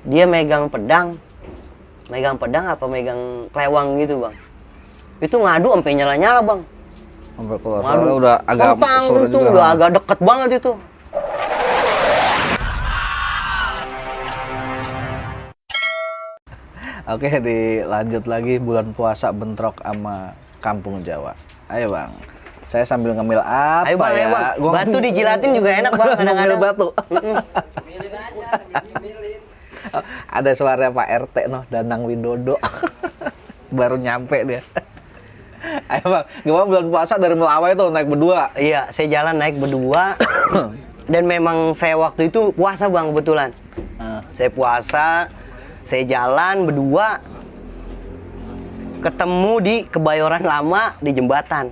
dia megang pedang apa megang kelewang gitu bang. Itu ngadu sampai nyala-nyala bang. Sampai keluar suara udah agak suara itu juga, udah agak deket banget itu. Oke, dilanjut lagi bulan puasa bentrok sama kampung Jawa. Ayo bang, saya sambil ngemil apa? Ayo bang, ya? ayo bang. Batu dijilatin juga enak bang, kadang-kadang. Batu. Ada suara Pak RT noh, Danang Widodo. Baru nyampe dia. Ayo bang, gimana bulan puasa dari Melawai tuh naik berdua? Iya, saya jalan naik berdua. Dan memang saya waktu itu puasa bang kebetulan. Saya puasa, saya jalan berdua, ketemu di Kebayoran Lama di jembatan.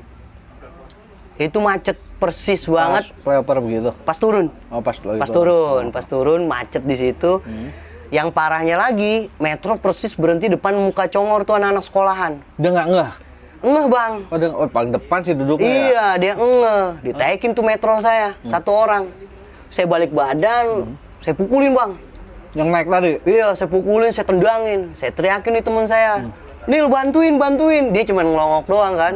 Itu macet persis banget. Flyover begitu? Pas turun. Oh pas lagi. Pas turun macet di situ. Yang parahnya lagi, metro persis berhenti depan muka Congor tuh anak-anak sekolahan. Dia nggak ngeh? Ngeh bang. Oh paling depan sih duduknya. Iya, dia ngeh. Ditaikin tuh metro saya, satu orang. Saya balik badan, saya pukulin bang. Yang naik tadi? Iya, saya pukulin, saya tendangin, saya teriakin nih teman saya. Nil bantuin. Dia cuma ngelongok doang kan.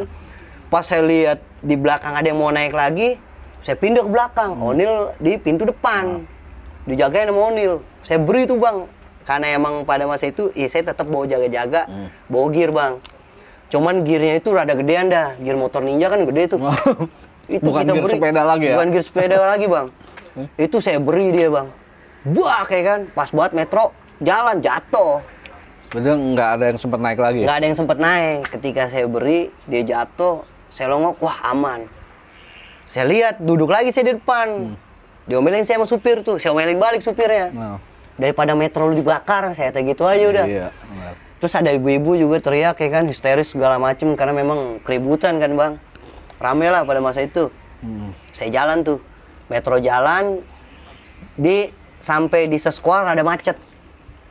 Pas saya lihat di belakang ada yang mau naik lagi, saya pindah ke belakang. Onil di pintu depan. Dijagain sama Onil. Saya beri tuh bang. Karena emang pada masa itu, ya saya tetap bawa jaga-jaga, bawa gear bang. Cuman gearnya itu rada gedean dah. Gear motor ninja kan gede tuh. Itu bukan kita gear beri. Sepeda lagi ya? Bukan gear sepeda lagi bang. Itu saya beri dia bang. Buah kayak kan, pas buat metro jalan jatuh. Berarti nggak ada yang sempat naik lagi? Nggak ada yang sempat naik. Ketika saya beri, dia jatuh, saya longok, wah aman. Saya lihat, duduk lagi saya di depan. Diomelin saya sama supir tuh, saya omelin balik supirnya. Daripada metro lu dibakar, saya kayak gitu aja udah. Iya. Terus ada ibu-ibu juga teriak kayak kan, histeris segala macem karena memang keributan kan bang. Rame lah pada masa itu. Saya jalan tuh, metro jalan, sampai di Seskoal ada macet.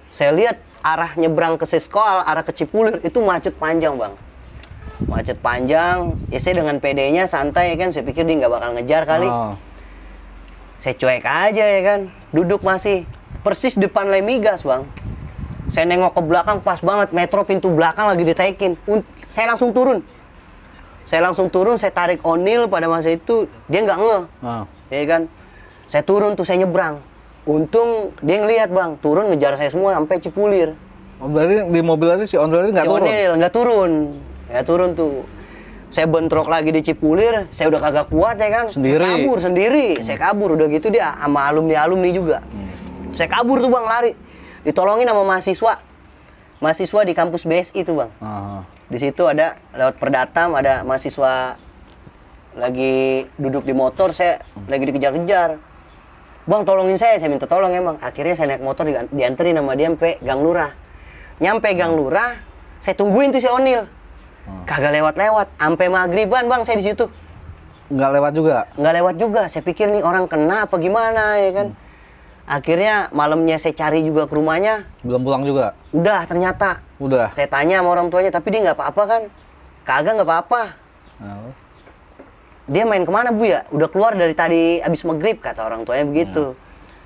Saya lihat arah nyebrang ke Seskoal, arah ke Cipulir itu macet panjang bang. Macet panjang, ya saya dengan PD-nya santai ya kan, saya pikir dia nggak bakal ngejar kali. Saya cuek aja ya kan, duduk masih persis depan Lemigas bang. Saya nengok ke belakang pas banget, metro pintu belakang lagi ditaikin. Saya langsung turun. Saya tarik Onil pada masa itu, dia nggak ngeh. Ya kan, saya turun tuh, saya nyebrang. Untung dia ngelihat bang, turun ngejar saya semua sampai Cipulir. Oh, berarti di mobil tadi si Onil nggak turun? Si Onil nggak turun tuh. Saya bentrok lagi di Cipulir, saya udah kagak kuat ya kan. Sendiri? Saya kabur sendiri, saya kabur. Udah gitu dia sama alumni juga. Saya kabur tuh bang, lari. Ditolongin sama mahasiswa di kampus BSI tuh bang. Di situ ada, lewat Perdatam, ada mahasiswa lagi duduk di motor, saya lagi dikejar-kejar. Bang tolongin saya minta tolong emang. Akhirnya saya naik motor dianterin sama dia sampai Gang Lurah. Nyampe Gang Lurah, saya tungguin tuh si Onil. Kagak lewat-lewat, sampai maghriban bang saya di situ. Nggak lewat juga? Nggak lewat juga, saya pikir nih orang kena apa gimana ya kan. Akhirnya malamnya saya cari juga ke rumahnya. Belum pulang juga? Udah ternyata. Udah? Saya tanya sama orang tuanya, tapi dia nggak apa-apa kan? Kagak nggak apa-apa. Dia main kemana bu ya? Udah keluar dari tadi abis maghrib, kata orang tuanya begitu.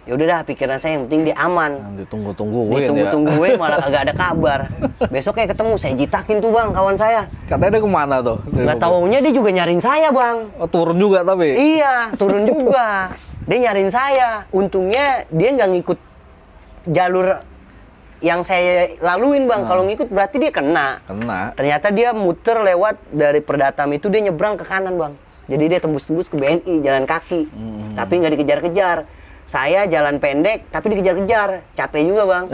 Ya udah dah, pikiran saya yang penting dia aman. Ditunggu-tungguin malah kagak ada kabar. Besoknya ketemu, saya jitakin tuh bang kawan saya. Katanya dia kemana tuh? Nggak taunya dia juga nyariin saya bang. Oh turun juga tapi? Iya, turun juga. Dia nyariin saya. Untungnya dia nggak ngikut jalur yang saya laluin bang. Kalau ngikut berarti dia kena. Ternyata dia muter lewat dari Perdatam itu, dia nyebrang ke kanan bang. Jadi dia tembus-tembus ke BNI, jalan kaki. Tapi nggak dikejar-kejar. Saya jalan pendek, tapi dikejar-kejar. Capek juga bang.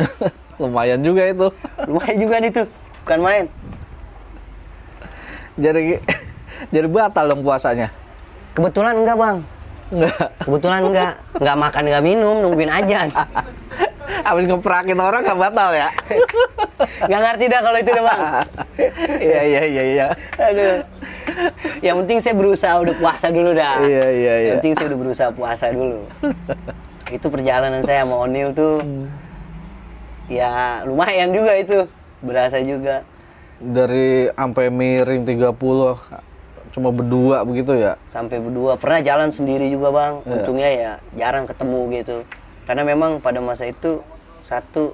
Lumayan juga itu. Lumayan juga itu, bukan main. Jadi batal dong puasanya? Kebetulan enggak bang. Kebetulan enggak makan, enggak minum, nungguin ajan. Habis ngeprakin orang nggak batal ya? Nggak ngerti dah kalau itu dah bang. Iya. Aduh. Yang penting saya berusaha udah puasa dulu dah. Iya. Yang penting saya udah berusaha puasa dulu. Itu perjalanan saya sama Onil tuh. Ya lumayan juga itu. Berasa juga. Dari sampai miring 30 cuma berdua begitu ya? Sampai berdua. Pernah jalan sendiri juga bang. Untungnya ya jarang ketemu gitu. Karena memang pada masa itu satu,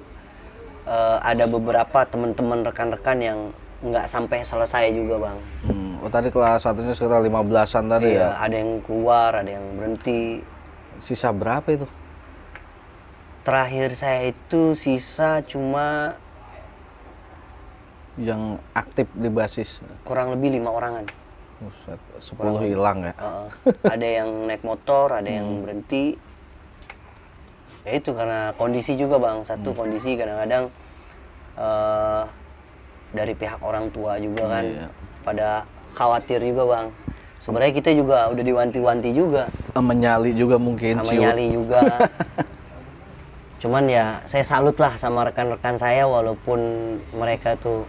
ada beberapa teman-teman rekan-rekan yang nggak sampai selesai juga bang. Oh, tadi kelas 1-nya sekitar 15-an tadi Iya, ya? ada yang keluar, ada yang berhenti. Sisa berapa itu? Terakhir saya itu sisa cuma Yang aktif di basis? kurang lebih 5 orangan. Buset, 10 hilang ya? Ada yang naik motor, ada yang berhenti. Ya itu karena kondisi juga bang. Satu kondisi kadang-kadang dari pihak orang tua juga kan Iya. pada khawatir juga bang. Sebenarnya kita juga udah diwanti-wanti juga, Menyali juga mungkin, sama ciut. nyali juga. Cuman ya saya salut lah sama rekan-rekan saya walaupun mereka tuh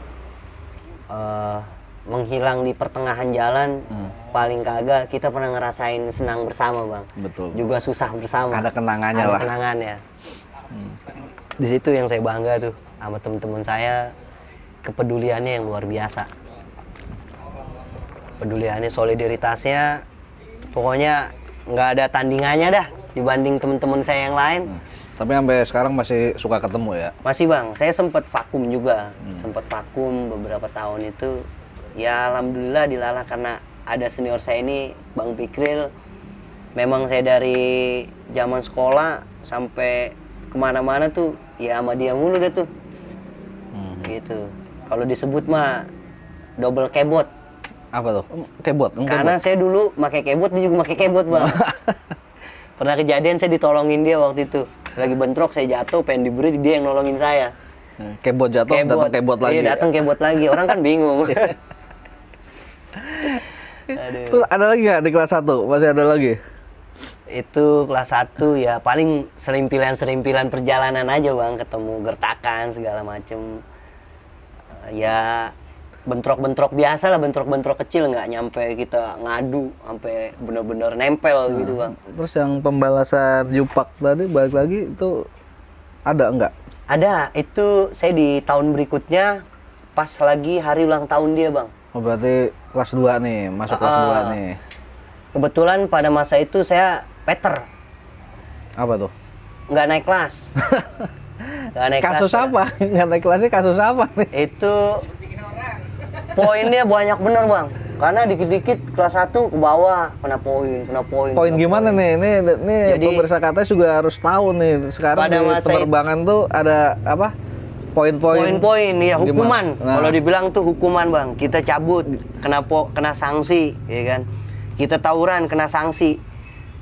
menghilang di pertengahan jalan, paling kagak kita pernah ngerasain senang bersama bang. Betul. Juga susah bersama. Ada kenangannya Ada lah. kenangannya. Di situ yang saya bangga tuh sama teman-teman saya, kepeduliannya yang luar biasa. Peduliannya, solidaritasnya, pokoknya nggak ada tandingannya dah dibanding teman-teman saya yang lain. Tapi sampai sekarang masih suka ketemu ya? Masih bang, saya sempat vakum juga, sempat vakum beberapa tahun itu. Ya alhamdulillah dilalah karena ada senior saya ini, Bang Pikril. Memang saya dari zaman sekolah sampai kemana-mana tuh, ya sama dia mulu deh tuh. Gitu. Kalau disebut mah double kebot. Apa tuh? Kebot? Karena saya dulu pakai kebot, dia juga pakai kebot bang. Pernah kejadian saya ditolongin dia waktu itu. Lagi bentrok, saya jatuh, pengen diberi, dia yang nolongin saya. Kebot jatuh, datang kebot lagi. Iya, datang kebot lagi. Orang kan bingung. Aduh. Terus ada lagi nggak di kelas 1? Masih ada lagi? Itu kelas 1 ya paling serimpilan-serimpilan perjalanan aja bang, ketemu gertakan segala macem. Ya bentrok-bentrok biasa lah, bentrok-bentrok kecil, nggak nyampe kita ngadu sampai bener-bener nempel gitu bang. Terus yang pembalasan Yupak tadi balik lagi itu ada nggak? Ada, itu saya di tahun berikutnya pas lagi hari ulang tahun dia bang. Oh berarti kelas 2 nih, masuk kelas 2 nih. Kebetulan pada masa itu saya Peter, Apa tuh? nggak naik kelas. Nggak naik Kasus kelas, apa? Nggak naik kelasnya kasus apa nih? Itu poinnya banyak bener bang. Karena dikit-dikit kelas 1 ke bawah kena poin. Poin gimana nih? Ini Jadi, pemirsa KT juga harus tahu nih. Sekarang pada di masa penerbangan tuh ada apa? Poin-poin. Poin-poin ya hukuman. Gimana? Nah. Kalau dibilang tuh hukuman bang, kita cabut, kena sanksi, ya kan? Kita tawuran, kena sanksi.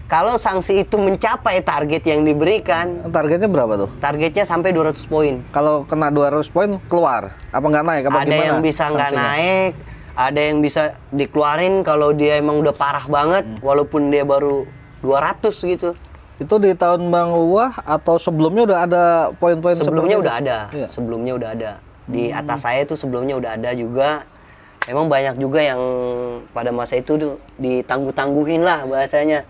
Kalau sanksi itu mencapai target yang diberikan, Targetnya berapa tuh? targetnya sampai 200 poin. Kalau kena 200 poin keluar, apa nggak naik? Apa Ada gimana yang bisa nggak sanksinya? naik, ada yang bisa dikeluarin kalau dia emang udah parah banget, walaupun dia baru 200 gitu. Itu di tahun Bang Wah atau sebelumnya udah ada poin-poin Sebelumnya seperti udah itu? ada, Iya. sebelumnya udah ada. Di atas saya itu sebelumnya udah ada juga. Memang banyak juga yang pada masa itu tuh ditangguh-tangguhin lah bahasanya.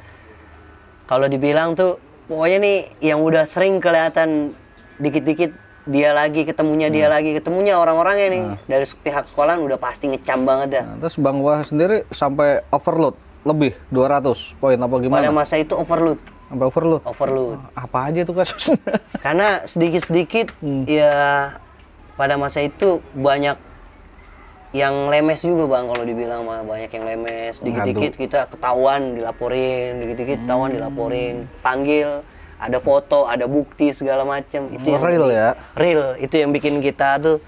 Kalau dibilang tuh, pokoknya nih yang udah sering kelihatan dikit-dikit dia lagi, ketemunya orang-orangnya nih dari pihak sekolahan udah pasti ngecam banget ya. Nah, terus Bang Wah sendiri sampai overload lebih 200 poin apa Pada gimana? masa itu overload. Sampai overload. Overload. Apa aja tuh kasusnya? Karena sedikit-sedikit ya pada masa itu banyak yang lemes juga bang, kalau dibilang mah banyak yang lemes. Dikit-dikit kita ketahuan dilaporin, dikit-dikit ketahuan dilaporin, panggil, ada foto, ada bukti segala macam. Itu yang Real ya? Real, itu yang bikin kita tuh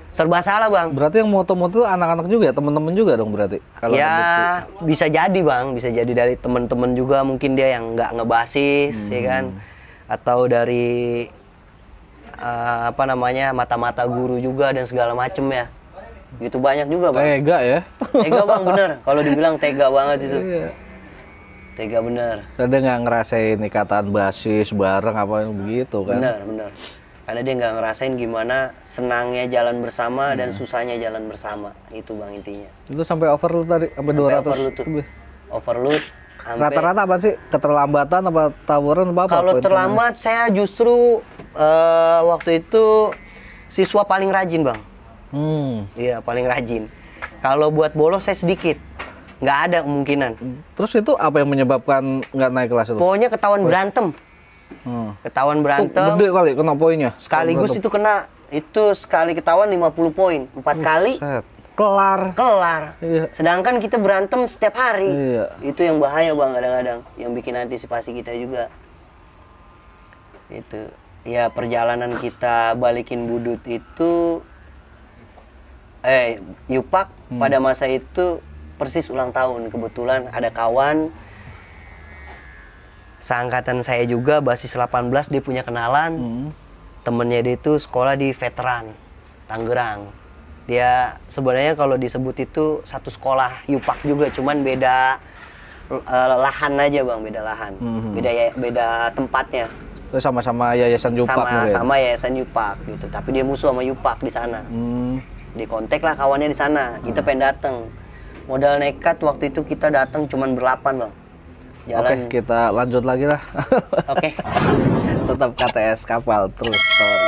serba salah bang. Berarti yang moto-moto anak-anak juga ya, temen-temen juga dong berarti? Kalau ada bukti. Ya bisa jadi bang, bisa jadi dari temen-temen juga, mungkin dia yang nggak ngebasis ya kan, atau dari apa namanya mata-mata guru juga dan segala macem ya, gitu banyak juga bang. Tega ya? Tega bang, bener. Kalau dibilang tega banget itu, Iya. tega bener, Saya nggak ngerasain ikatan basis bareng apa begitu kan? bener. Karena dia nggak ngerasain gimana senangnya jalan bersama dan susahnya jalan bersama, itu bang intinya. Itu sampai overload tadi, sampai 200 Overload tuh. lebih. Overload. sampai- Rata-rata apa sih? Keterlambatan apa tawuran apa? Kalau poin-poinnya? terlambat saya justru waktu itu siswa paling rajin bang. Iya paling rajin. Kalau buat bolos saya sedikit, nggak ada kemungkinan. Terus itu apa yang menyebabkan nggak naik kelas itu? Pokoknya ketahuan berantem, Hmm. ketahuan Itu berantem. gede kali kena poinnya. Sekaligus Berantem. itu kena itu sekali ketahuan 50 poin. 4 kali Set. Kelar. kelar. Iya. Sedangkan kita berantem setiap hari. Iya. Itu yang bahaya bang kadang-kadang, yang bikin antisipasi kita juga. Itu ya perjalanan kita balikin Budut itu Yupak pada masa itu persis ulang tahun. Kebetulan ada kawan seangkatan saya juga, basis 18, dia punya kenalan. Temennya dia itu sekolah di veteran Tangerang. Dia sebenarnya kalau disebut itu satu sekolah Yupak juga, cuman beda lahan aja bang, beda lahan, beda tempatnya. Itu sama-sama yayasan Yupak Sama yayasan Yupak gitu, tapi dia musuh sama Yupak di sana. Di kontak lah kawannya di sana, kita pengen dateng. Modal nekat waktu itu kita datang cuman berlapan bang. Oke, kita lanjut lagi lah. Oke. Tetap KTS Kapal True Story.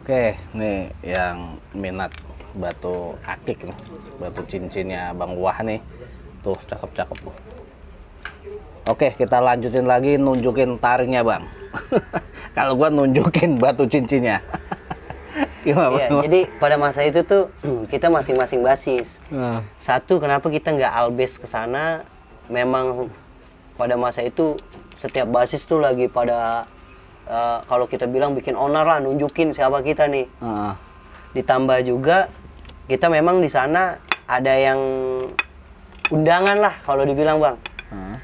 Oke, nih yang minat batu akik nih, batu cincinnya Bang Wah nih. Tuh, cakep-cakep. Oke, kita lanjutin lagi nunjukin taringnya, Bang. Kalau gua nunjukin batu cincinnya. Gimana, Iya, Bang? jadi pada masa itu tuh kita masing-masing basis. Satu, kenapa kita nggak albes ke sana? Memang pada masa itu setiap basis tuh lagi pada kalau kita bilang bikin onar lah, nunjukin siapa kita nih. Ditambah juga kita memang di sana ada yang undangan lah kalau dibilang bang,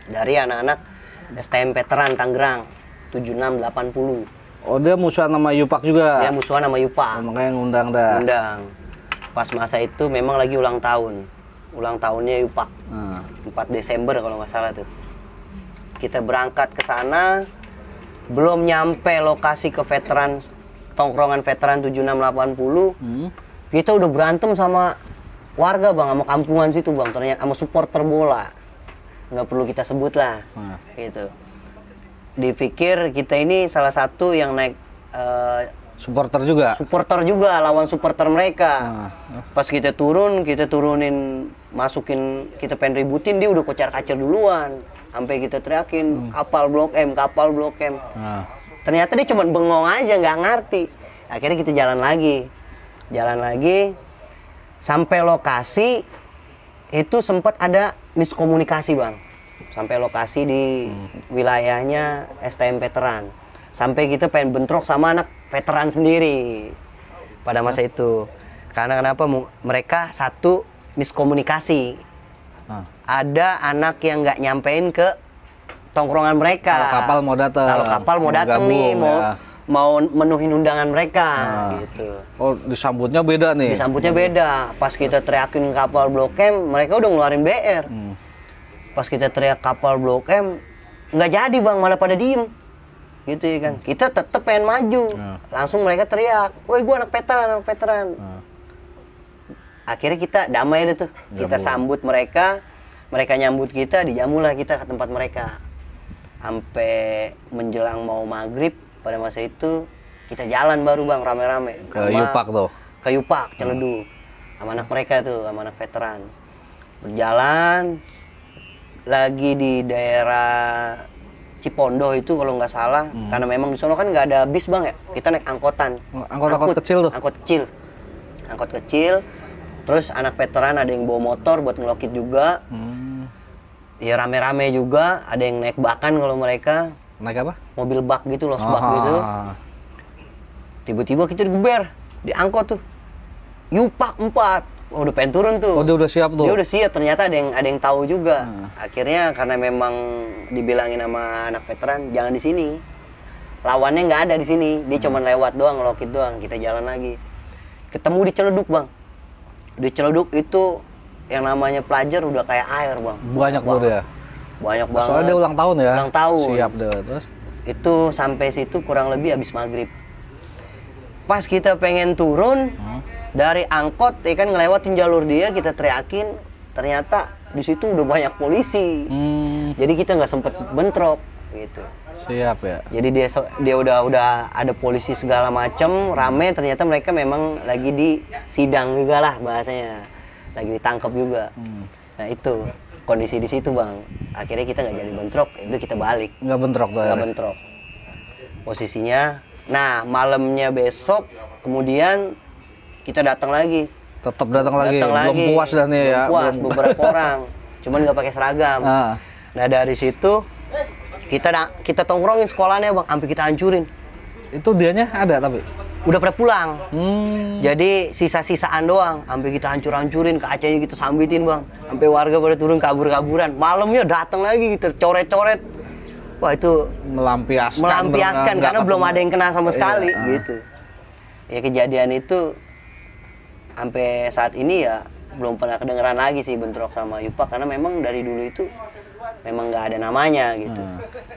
dari anak-anak STM Veteran Tangerang 7680. Oh, dia musuhan sama Yupak juga. Dia musuhan sama Yupak. Makanya ngundang dah. Undang. Pas masa itu memang lagi ulang tahun. Ulang tahunnya Yupak. 4 Desember kalau nggak salah tuh. Kita berangkat ke sana, belum nyampe lokasi ke veteran, tongkrongan veteran 7680. Kita udah berantem sama warga bang, sama kampungan situ bang, ternyata sama supporter bola. Nggak perlu kita sebut lah. Gitu. Dipikir kita ini salah satu yang naik Supporter juga. supporter juga, lawan supporter mereka. Pas kita turunin, masukin, kita pengen ributin, dia udah kocar-kacir duluan. Sampai kita teriakin, kapal Blok M, kapal Blok M. Ternyata dia cuma bengong aja, nggak ngerti. Akhirnya kita jalan lagi, sampai lokasi, itu sempat ada miskomunikasi bang. Sampai lokasi di wilayahnya STM Veteran. Sampai kita pengen bentrok sama anak veteran sendiri pada masa itu. Karena kenapa? Mereka satu miskomunikasi. Ada anak yang nggak nyampein ke tongkrongan mereka. Kalau kapal mau datang. Kalau kapal mau datang nih, gabung, mau menuhin undangan mereka, gitu. Oh, disambutnya beda nih. Disambutnya beda. Pas kita teriakin kapal Blok M, mereka udah ngeluarin BR. Pas kita teriak kapal Blok M, nggak jadi bang, malah pada diem. Gitu ya kan. Kita tetep pengen maju. Langsung mereka teriak, woi gua anak veteran. Akhirnya kita damai deh tuh. Kita sambut mereka, mereka nyambut kita, dijamulah kita ke tempat mereka. Sampai menjelang mau maghrib pada masa itu, kita jalan baru bang, rame-rame. Ke Yupak tuh. Ke Yupak, Celeduk. Sama anak mereka tuh, sama anak veteran. Berjalan, lagi di daerah Cipondoh itu kalau nggak salah, karena memang di sana kan nggak ada bis bang ya, kita naik angkotan. Angkot kecil tuh? Angkot kecil, terus anak veteran ada yang bawa motor buat ngelokit juga. Ya rame-rame juga, ada yang naik bakan kalau mereka. Naik apa? Mobil bak gitu, los bak gitu. Tiba-tiba kita digeber, diangkot tuh. Yupak 4. Oh, udah pengen turun tuh. Oh, dia udah siap tuh. Dia udah siap, ternyata ada yang tahu juga. Akhirnya karena memang dibilangin sama anak veteran, jangan di sini. Lawannya nggak ada di sini. Dia cuma lewat doang, ngelokit doang. Kita jalan lagi. Ketemu di Celeduk, Bang. Di Celeduk itu yang namanya pelajar udah kayak air, Bang. Banyak tuh dia. Banyak banget. Soalnya dia ulang tahun ya. Ulang tahun. Siap deh, terus. Itu sampai situ kurang lebih habis maghrib. Pas kita pengen turun dari angkot, ya kan ngelewatin jalur dia, kita teriakin, ternyata di situ udah banyak polisi. Jadi kita nggak sempet bentrok gitu. Siap ya. Jadi dia udah ada polisi segala macem, rame, ternyata mereka memang lagi di sidang juga lah bahasanya. Lagi ditangkap juga. Nah itu kondisi di situ bang. Akhirnya kita nggak jadi bentrok, udah kita balik. Nggak bentrok tuh. Nggak bentrok. Posisinya. Nah malamnya besok, kemudian kita datang lagi. Tetap datang lagi. Belum puas dan ya. Belum puas, beberapa orang. Cuman nggak pakai seragam. Nah dari situ kita tongkrongin sekolahnya bang, sampai kita hancurin. Itu dianya ada tapi Udah pada pulang. Jadi sisa-sisaan doang, sampai kita hancur-hancurin, kacanya kita sambitin bang, sampai warga pada turun kabur-kaburan. Malamnya datang lagi gitu, coret-coret. Wah itu melampiaskan karena belum ada yang kena sama sekali gitu. Ya kejadian itu sampai saat ini ya belum pernah kedengeran lagi sih bentrok sama Yupak, karena memang dari dulu itu memang nggak ada namanya gitu.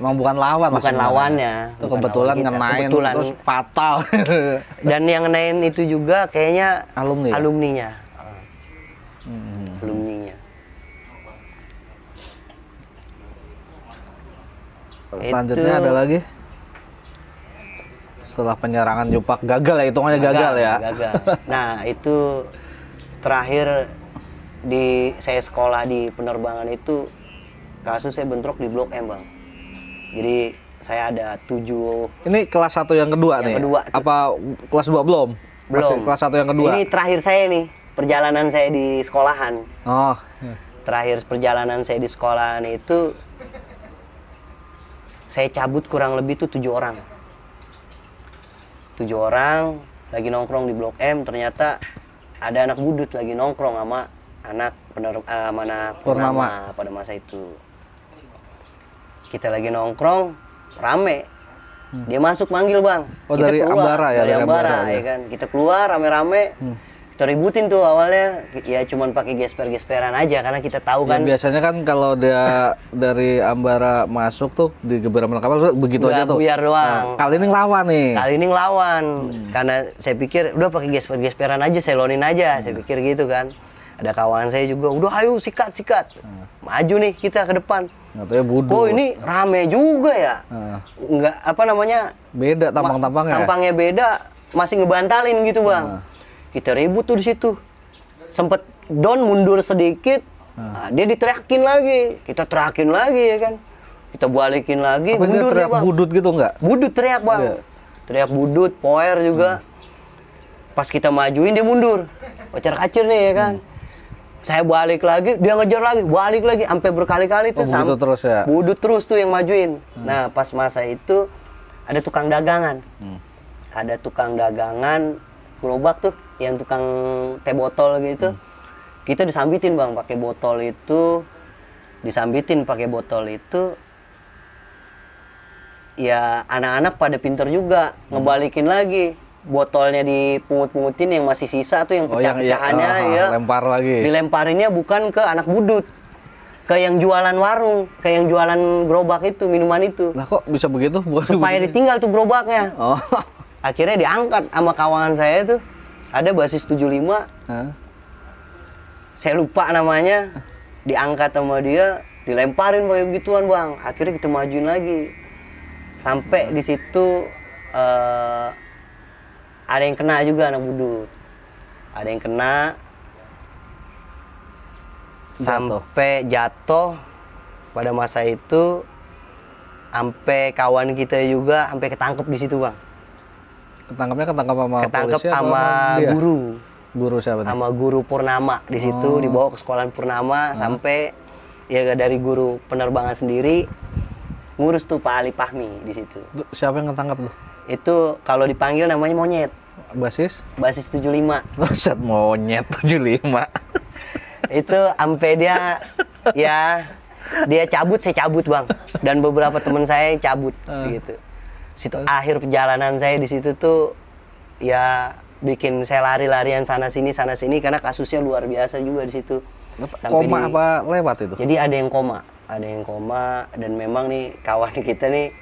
Emang bukan lawan. Bukan lawannya. Itu kebetulan ngenain terus fatal. Dan yang ngenain itu juga kayaknya alumninya. Alumninya. Selanjutnya ada lagi. Setelah penyerangan Yupak gagal ya, hitungannya gagal ya. Gagal. Nah itu terakhir saya sekolah di penerbangan itu kasus saya bentrok di Blok M bang. Jadi saya ada 7. Ini kelas 1 yang kedua nih? Kedua. Apa kelas 2 belum? Belum. Kelas 1 yang kedua? Ini terakhir saya nih, perjalanan saya di sekolahan. Oh. Terakhir perjalanan saya di sekolahan itu, saya cabut kurang lebih tuh 7 orang. 7 orang lagi nongkrong di Blok M, ternyata ada anak budut lagi nongkrong sama anak Purnama pada masa itu. Kita lagi nongkrong, rame. Dia masuk manggil bang. Oh, kita dari keluar, Ambara ya? Dari Ambara ya kan. Kita keluar rame-rame. Kita ributin tuh awalnya, ya cuman pakai gesper-gesperan aja karena kita tahu kan. Biasanya kan kalau dia dari Ambara masuk tuh di geberan kapal begitu aja tuh. Buyar doang. Nah, kali ini ngelawan nih. Kali ini ngelawan. Karena saya pikir udah pakai gesper-gesperan aja, selonin aja. Saya pikir gitu kan. Ada kawan saya juga, udah ayo sikat. Maju nih kita ke depan. Katanya budut. Oh ini rame juga ya. Enggak apa namanya? Beda tampang-tampangnya. Tampangnya beda, masih ngebantalin gitu bang. Kita ribut tuh di situ. Sempet Don mundur sedikit, dia diteriakin lagi. Kita teriakin lagi ya kan. Kita balikin lagi, apa mundur dia teriak bang. Budut gitu nggak? Budut teriak bang. Iya. Teriak budut, poer juga. Pas kita majuin dia mundur. Kocar-kacir nih ya kan. Saya balik lagi, dia ngejar lagi, balik lagi, sampai berkali-kali tuh. Budut terus ya? Budut terus tuh yang majuin. Nah pas masa itu ada tukang dagangan. Ada tukang dagangan gerobak tuh, yang tukang teh botol gitu. Kita disambitin bang, pakai botol itu. Disambitin pakai botol itu. Ya anak-anak pada pinter juga, ngebalikin lagi. Botolnya dipungut-pungutin, yang masih sisa tuh yang pecah-pecahannya ya lempar lagi. Dilemparinnya bukan ke anak budut, ke yang jualan warung, ke yang jualan gerobak itu, minuman itu. Nah kok bisa begitu? Supaya ditinggal tuh gerobaknya. Akhirnya diangkat sama kawan saya tuh, ada basis 75. Saya lupa namanya. Diangkat sama dia, dilemparin pakai begituan bang. Akhirnya kita majuin lagi. Sampai di situ ada yang kena juga anak budut. Ada yang kena sampai jatuh pada masa itu, sampai kawan kita juga sampai ketangkep di situ bang. Ketangkep sama ketangkep polisi sama guru. Guru siapa nih? Sama guru Purnama di situ, dibawa ke sekolahan Purnama sampai ya dari guru penerbangan sendiri ngurus tuh Pak Ali Fahmi di situ. Siapa yang ketangkep tuh? Itu kalau dipanggil namanya Monyet. Basis? Basis 75. Baset Monyet 75. Itu sampai dia ya dia cabut, saya cabut bang, dan beberapa teman saya cabut gitu. Situ akhir perjalanan saya di situ tuh ya bikin saya lari-larian sana sini karena kasusnya luar biasa juga di situ. Koma apa lewat itu? Jadi ada yang koma dan memang nih kawan kita nih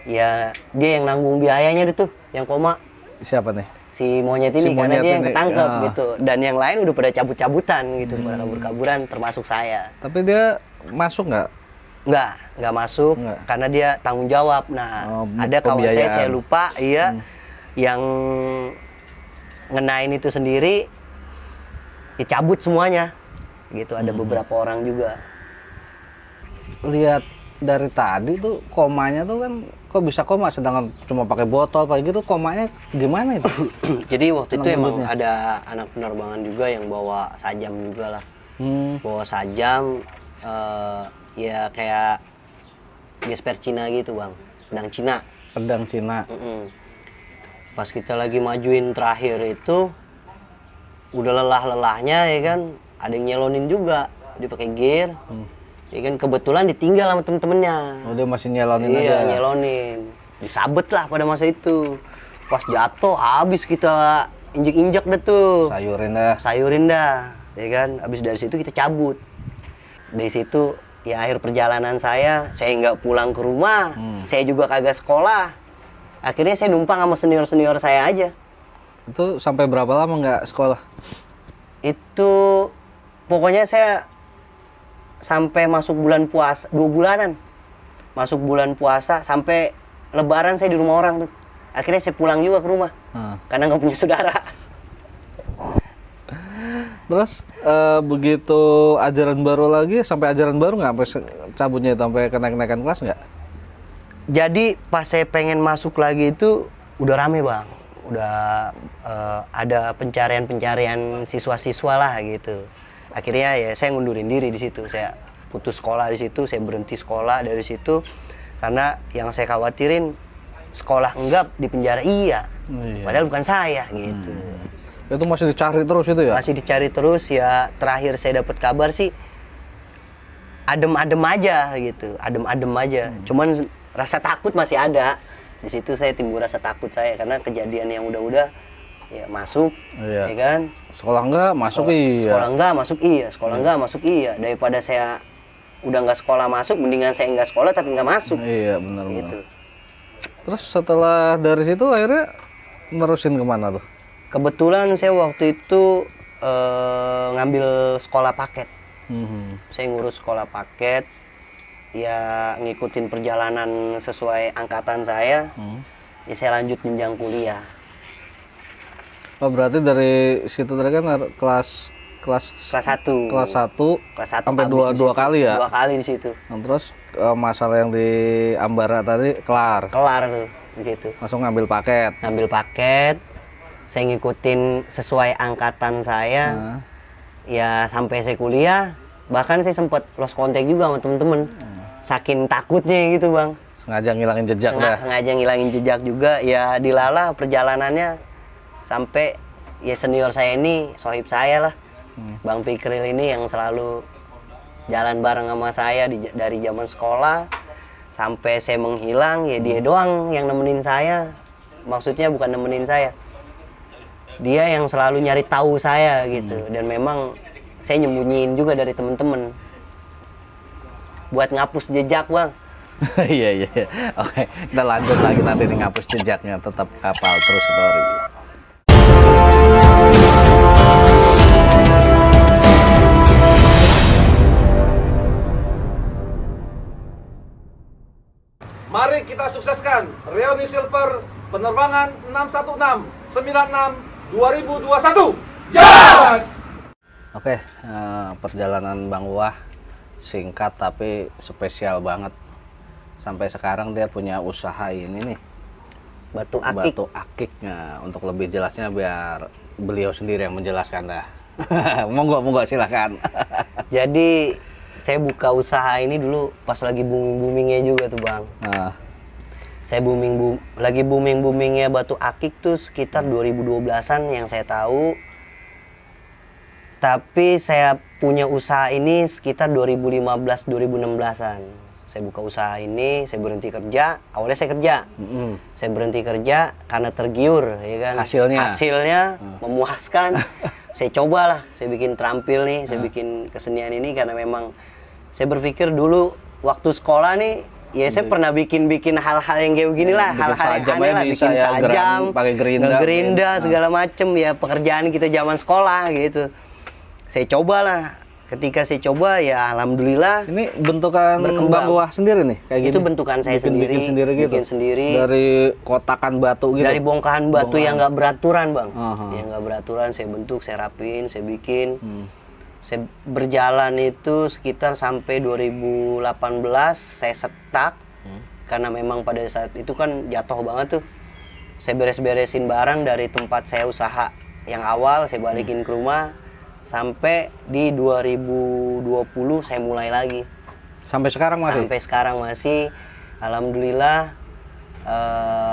ya dia yang nanggung biayanya itu yang koma. Siapa nih? Si Monyet ini, karena dia yang ketangkep gitu. Dan yang lain udah pada cabut-cabutan gitu, pada kabur-kaburan termasuk saya. Tapi dia masuk nggak nggak masuk Nggak. karena dia tanggung jawab. Nah, Oh, ada kawan saya pembiayaan. lupa, iya, yang ngenain itu sendiri, dicabut semuanya, gitu. Ada beberapa orang juga. Lihat dari tadi tuh komanya tuh kan kok bisa koma sedangkan cuma pakai botol pakai gitu, komanya gimana itu? Jadi waktu itu Kenapa emang mulutnya? ada anak penerbangan juga yang bawa sajam juga lah, Hmm. bawa sajam, ya kayak gesper Cina gitu bang, pedang Cina. Pedang Cina. Mm-mm. Pas kita lagi majuin terakhir itu udah lelah-lelahnya ya kan, ada yang nyelonin juga, dia pakai gear, ya kan kebetulan ditinggal sama temen-temennya. Oh, dia masih nyelonin Iya, aja. nyelonin, disabet lah pada masa itu. Pas jatuh habis kita injek-injek deh tuh, Sayurin dah. sayurin dah, ya kan. Habis dari situ kita cabut. Dari situ ya akhir perjalanan saya nggak pulang ke rumah, saya juga kagak sekolah. Akhirnya saya numpang sama senior-senior saya aja. Itu sampai berapa lama nggak sekolah? Itu pokoknya saya sampai masuk bulan puasa, 2 bulanan. Masuk bulan puasa sampai lebaran saya di rumah orang tuh. Akhirnya saya pulang juga ke rumah. Karena nggak punya saudara. Terus begitu ajaran baru lagi, sampai ajaran baru nggak sampai cabutnya itu, sampai kenaikan kelas nggak? Jadi pas saya pengen masuk lagi itu udah rame bang, udah ada pencarian siswa-siswa lah gitu. Akhirnya ya saya ngundurin diri di situ, saya putus sekolah di situ, saya berhenti sekolah dari situ karena yang saya khawatirin sekolah enggak di penjara iya, Iya. padahal bukan saya gitu. Itu masih dicari terus itu ya? Masih dicari terus ya. Terakhir saya dapat kabar sih adem-adem aja gitu, adem-adem aja. Cuman rasa takut masih ada. Di situ saya timbul rasa takut saya karena kejadian yang udah-udah ya masuk, Iya. ya kan? Sekolah nggak masuk iya. Sekolah enggak masuk iya, sekolah enggak masuk iya. Daripada saya udah nggak sekolah masuk, mendingan saya nggak sekolah tapi nggak masuk. Iya benar. Gitu. Terus setelah dari situ akhirnya nerusin kemana tuh? Kebetulan saya waktu itu ngambil sekolah paket. Saya ngurus sekolah paket, ya ngikutin perjalanan sesuai angkatan saya. Ya saya lanjut jenjang kuliah. Oh berarti dari situ tadi kan kelas Kelas 1. kelas 1 Kelas 1 sampai habis di dua situ. kali ya? 2 kali di situ. Nah, terus masalah yang di Ambara tadi kelar, Kelar tuh di situ. langsung ngambil paket. Ngambil paket, saya ngikutin sesuai angkatan saya. Ya sampai saya kuliah, bahkan saya sempat lost contact juga sama temen-temen. Saking takutnya gitu bang. Sengaja ngilangin jejak dah. Sengaja ngilangin jejak juga. Ya dilalah perjalanannya sampai ya senior saya ini, sohib saya lah. Bang Pikril ini yang selalu jalan bareng sama saya dari zaman sekolah sampai saya menghilang, ya dia doang yang nemenin saya. Maksudnya bukan nemenin saya, dia yang selalu nyari tahu saya gitu. Dan memang saya nyembunyiin juga dari temen-temen buat ngapus jejak bang. Iya. Oke, kita lanjut lagi nanti nih ngapus jejaknya. Tetap Kapal Terus Story. Mari kita sukseskan reuni silver penerbangan 616 96 2021. Yes! Oke, perjalanan Bang Wah singkat tapi spesial banget. Sampai sekarang dia punya usaha ini nih, Batu akik. Batu Akiknya. Untuk lebih jelasnya biar beliau sendiri yang menjelaskan dah. Monggo silakan. Jadi saya buka usaha ini dulu pas lagi boomingnya juga tuh bang. Saya lagi boomingnya Batu Akik tuh sekitar 2012-an yang saya tahu. Tapi saya punya usaha ini sekitar 2015-2016-an. Saya buka usaha ini, saya berhenti kerja. Awalnya saya kerja. Saya berhenti kerja karena tergiur, ya kan. Hasilnya memuaskan. Saya cobalah, saya bikin terampil nih, saya bikin kesenian ini karena memang saya berpikir dulu waktu sekolah nih, ya saya pernah bikin hal-hal yang kayak begini lah, hal-hal yang aneh lah, bikin sajam, pakai ngegerinda segala macem ya, pekerjaan kita zaman sekolah gitu. Saya cobalah ketika saya coba ya alhamdulillah Ini bentukan Berkembang. Bang Wah sendiri nih kayak gini. itu bentukan saya sendiri, Bikin sendiri gitu. bikin sendiri. Dari kotakan batu gitu. Dari bongkahan batu yang nggak beraturan bang, Aha. yang nggak beraturan saya bentuk, saya rapiin, saya bikin. Hmm. Saya berjalan itu sekitar sampai 2018 saya setak karena memang pada saat itu kan jatuh banget tuh. Saya beres-beresin barang dari tempat saya usaha yang awal saya balikin ke rumah sampai di 2020 saya mulai lagi. Sampai sekarang masih. Sampai sekarang masih alhamdulillah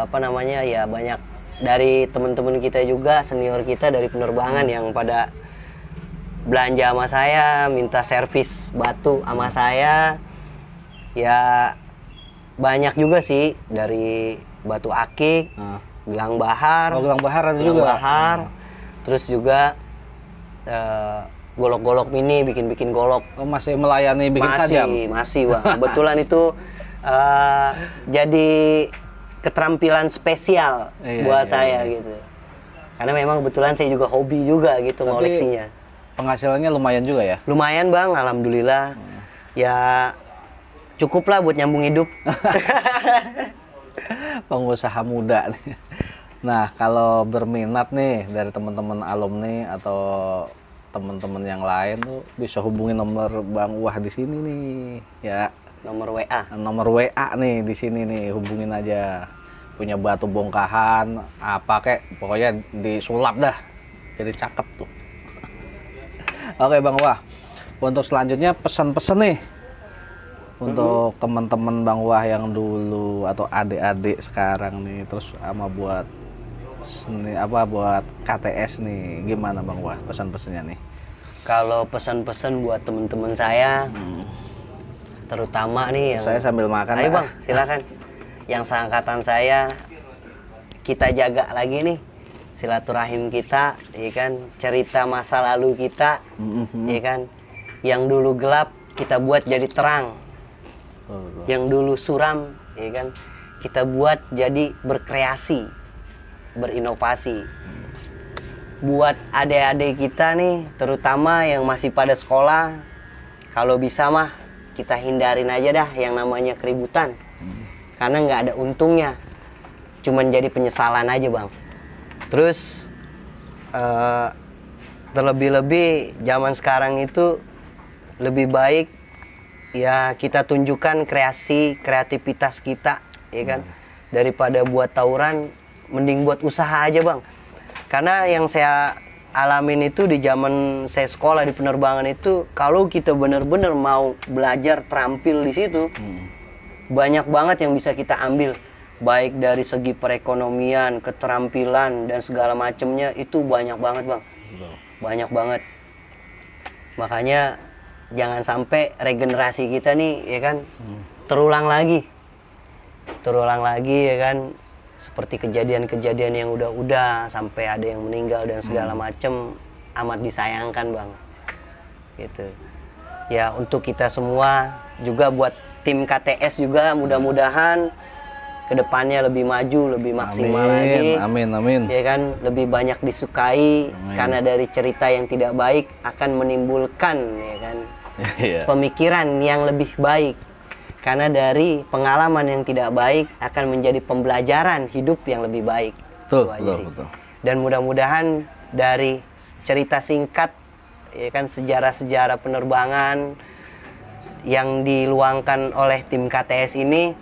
apa namanya ya banyak dari teman-teman kita juga senior kita dari penerbangan yang pada belanja sama saya, minta servis batu sama saya. Ya banyak juga sih dari batu akik, Nah. gelang bahar, Oh, gelang bahar ada gelang juga. bahar. Terus juga golok-golok mini, bikin-bikin golok. Oh, masih melayani bikin sajam. Masih bang. Kebetulan itu jadi keterampilan spesial Iya, buat iya, saya iya. gitu. Karena memang kebetulan saya juga hobi juga gitu Tapi ngoleksinya. Penghasilannya lumayan juga ya. Lumayan bang, alhamdulillah. Ya cukup lah buat nyambung hidup. Pengusaha muda nih. Nah, kalau berminat nih dari teman-teman alumni atau teman-teman yang lain tuh bisa hubungi nomor Bang Wah di sini nih, ya. Nomor WA. Nomor WA nih di sini nih, hubungin aja. Punya batu bongkahan, apa kek, pokoknya disulap dah. Jadi cakep tuh. Oke Bang Wah, untuk selanjutnya pesan-pesan nih. Untuk teman-teman Bang Wah yang dulu atau adik-adik sekarang nih, terus sama buat buat KTS nih, gimana Bang Wah pesan-pesannya nih? Kalau pesan-pesan buat teman-teman saya, terutama nih yang Saya sambil makan. ayo dah. bang, silakan. Yang seangkatan saya, kita jaga lagi nih silaturahim kita, ya kan? Cerita masa lalu kita, ya kan? Yang dulu gelap kita buat jadi terang, yang dulu suram, ya kan? Kita buat jadi berkreasi, berinovasi. Buat adik-adik kita nih, terutama yang masih pada sekolah, kalau bisa mah kita hindarin aja dah yang namanya keributan. Karena nggak ada untungnya, cuman jadi penyesalan aja bang. Terus terlebih-lebih zaman sekarang itu lebih baik ya kita tunjukkan kreativitas kita, ya kan, daripada buat tawuran, mending buat usaha aja bang. Karena yang saya alamin itu di zaman saya sekolah di penerbangan itu, kalau kita benar-benar mau belajar terampil di situ, banyak banget yang bisa kita ambil, baik dari segi perekonomian, keterampilan dan segala macamnya, itu banyak banget bang, banyak banget. Makanya jangan sampai regenerasi kita nih, ya kan, terulang lagi ya kan, seperti kejadian-kejadian yang udah sampai ada yang meninggal dan segala macem, amat disayangkan bang, gitu. Ya untuk kita semua juga, buat tim KTS juga, mudah-mudahan kedepannya lebih maju, lebih maksimal lagi. Amin. Ya kan, lebih banyak disukai. Amin. Karena dari cerita yang tidak baik akan menimbulkan, ya kan, Iya. pemikiran yang lebih baik. Karena dari pengalaman yang tidak baik akan menjadi pembelajaran hidup yang lebih baik. Betul, Itu aja betul, sih. betul. Dan mudah-mudahan dari cerita singkat, ya kan, sejarah-sejarah penerbangan yang diluangkan oleh tim KTS ini,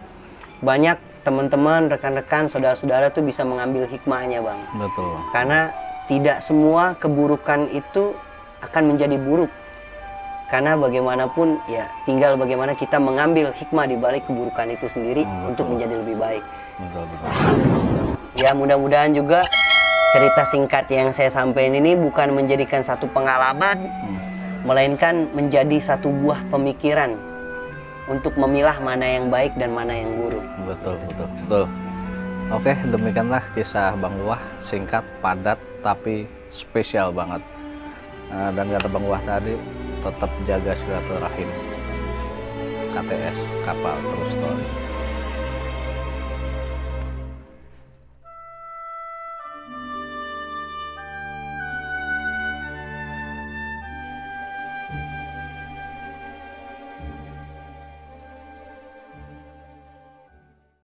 banyak teman-teman, rekan-rekan, saudara-saudara tuh bisa mengambil hikmahnya bang. Betul. Karena tidak semua keburukan itu akan menjadi buruk. Karena bagaimanapun ya tinggal bagaimana kita mengambil hikmah di balik keburukan itu sendiri untuk menjadi lebih baik. Betul. Ya mudah-mudahan juga cerita singkat yang saya sampaikan ini bukan menjadikan satu pengalaman, melainkan menjadi satu buah pemikiran untuk memilah mana yang baik dan mana yang buruk. Betul. Oke, demikianlah kisah Bang Wah, singkat, padat, tapi spesial banget. Dan kata Bang Wah tadi, tetap jaga silaturahim. KTS, kapal terus story.